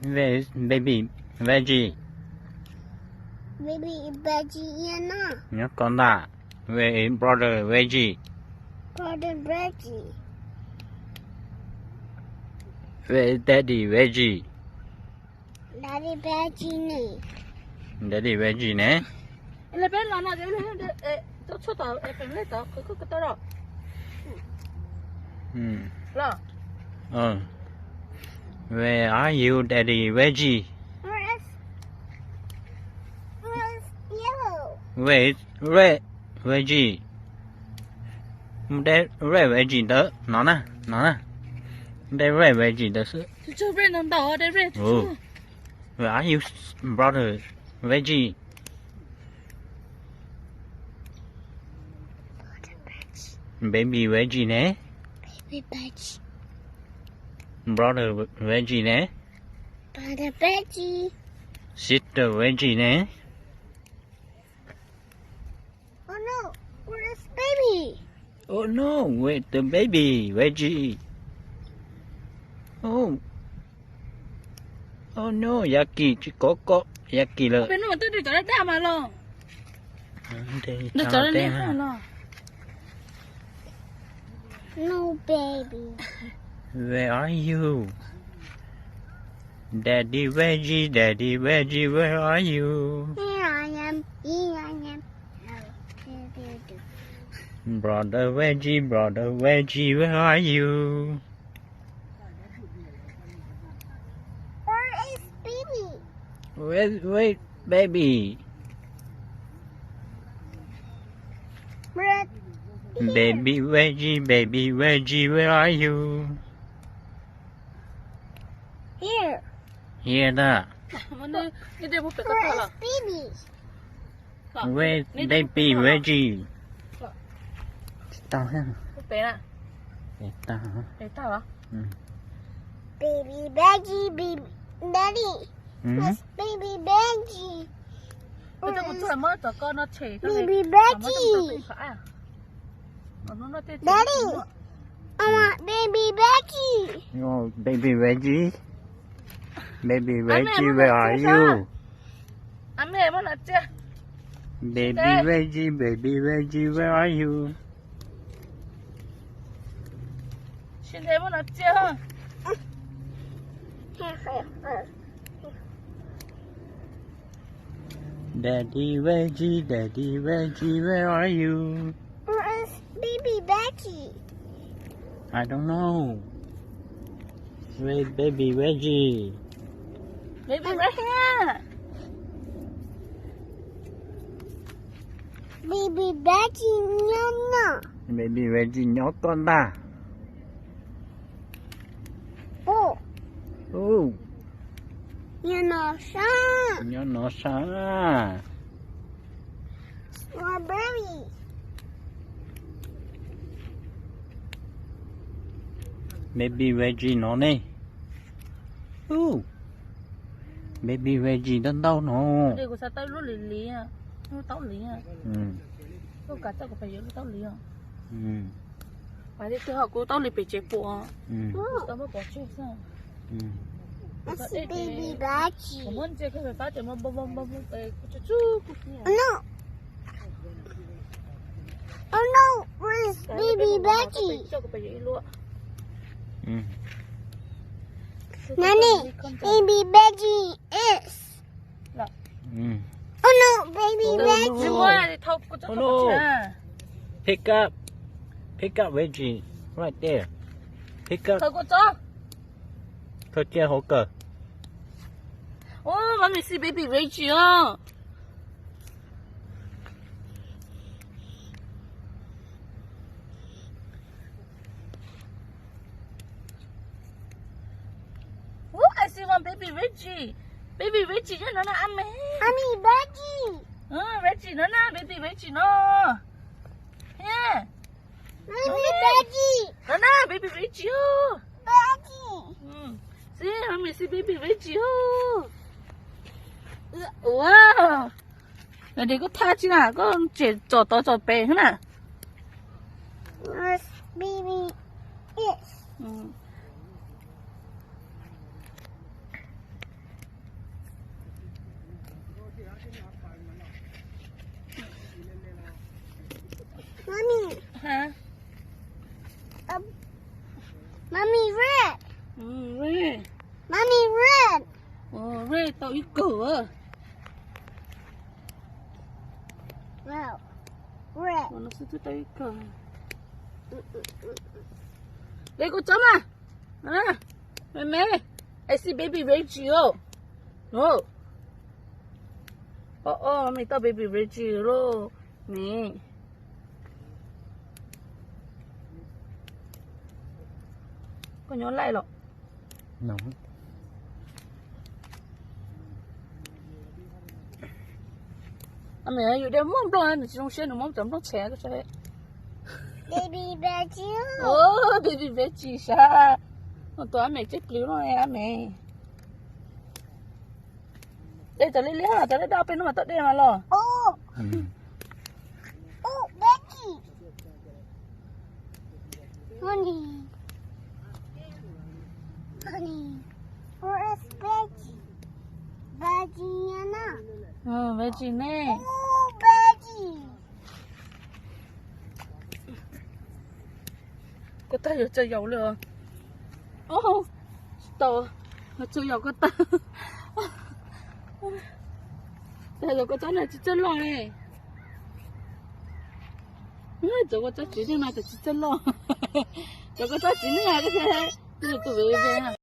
Where is baby veggie? Baby veggie here now. Nhớ con đã. Where is brother veggie? Brother veggie. Where is daddy veggie? Daddy veggie này. Daddy veggie nè. Là bên là nó tôi cho tao phải lấy tao cái tao đó. Là. Where are you, daddy veggie? Where's yellow? Where is red veggie? Red veggie đó. Nó nè. Đây red veggie đó sự. Cho bên nó đỏ đây bên. Where are you, brother veggie? Baby veggie nè. Baby veggie. Brother veggie nè. Brother veggie. Sister veggie nè. Oh no, where's baby? Oh no, where's the baby veggie? Oh no, Yaki chỉ có Yaki là. Bên nó tôi đi cho nó đá mà lo. Đây Nó cho nó đá lo. No baby. Where are you? Daddy veggie, where are you? Here I am. Brother veggie, where are you? Where is baby? Wait, baby. Red. Baby veggie, where are you? Here. Here đó. Nó đi một cái Where tao is là. baby? Where baby veggie? Tao ha. Bé nè. Tao hả? Bé tao hả? Baby veggie, baby daddy. Where's baby veggie? Bây giờ một chút mới tao con nó chảy tao Baby veggie. Daddy, I want baby veggie. Oh, baby veggie. Baby veggie, where are you? Anh mẹ mà là chưa? Baby veggie, where are you? Xin thế mà là chưa? Daddy veggie, where are you? Where is baby veggie? I don't know. Where baby veggie? Baby right here. Baby veggie, no. Baby veggie nhó con ta. Oh, Oh, you know, son. nhó nó xa. Strawberry. Baby veggie nó nè. Oh, baby veggie đến đâu nó? Đây của sao tao lúc lì à? Nó tao lì à? Lúc cả tao có phải nhớ tao lì à? Phải đi theo học cô tao lì bị chế bộ. Tao mới bỏ chơi sao? That's baby veggie. Muốn chơi cái phải phát triển mà bông về chú chú. No. Oh no, where's baby veggie? Cho cái phải nhớ luôn. Nanny, baby veggie is. Oh no, baby veggie. 뭐야? 더 꽂아. Oh no. Pick up veggie right there. Pick up. 더 꽂아. Thôi kia hỗ cờ. Oh, mommy see baby Rachel. Oh, I see one baby Reggie. Baby Reggie, nó là anh mẹ. Mommy veggie. Reggie, nó là baby Reggie nó. Yeah. Mommy veggie. Nó là baby Reggie. Veggie. See, mommy see baby Reggie. Wow. Này đây có tha chứ nào, có trẻ trò to trò bé thế nào. Where's baby is? red. Red. Mommy, red. Red tao ít cửa. No. Red. Nó sẽ tao ít cửa. Đây cô chấm à? Mẹ. I see baby Reggie. No. Mày tao baby Reggie rồi. Nè. Con nhớ lại rồi. No. Mẹอยู่เดี๋ยวมั่งตรงนั้นจะต้องเชื่อหนูมั่งจำต้องแชร์ก็ใช่ Baby Betty. baby Reggie ใช่ตัวแม่เจ็บลิ้วหน่อยแม่ Đây tao lấy hả? Tao lấy đao bên nó mà tao đem mà lo. Oh. Oh, Betty. Honey. Where is Betty? Betty Anna. Veggie nè. Oh, Betty. Có tay ở chơi dầu lừa. Tao chơi dầu có tay. Đây rồi có cháu này chỉ chân lo này. Chỗ có cháu chỉ thế nào thì chỉ chân lo. Chỗ có cháu chỉ thế nào cái thế. Bây giờ tụi về về.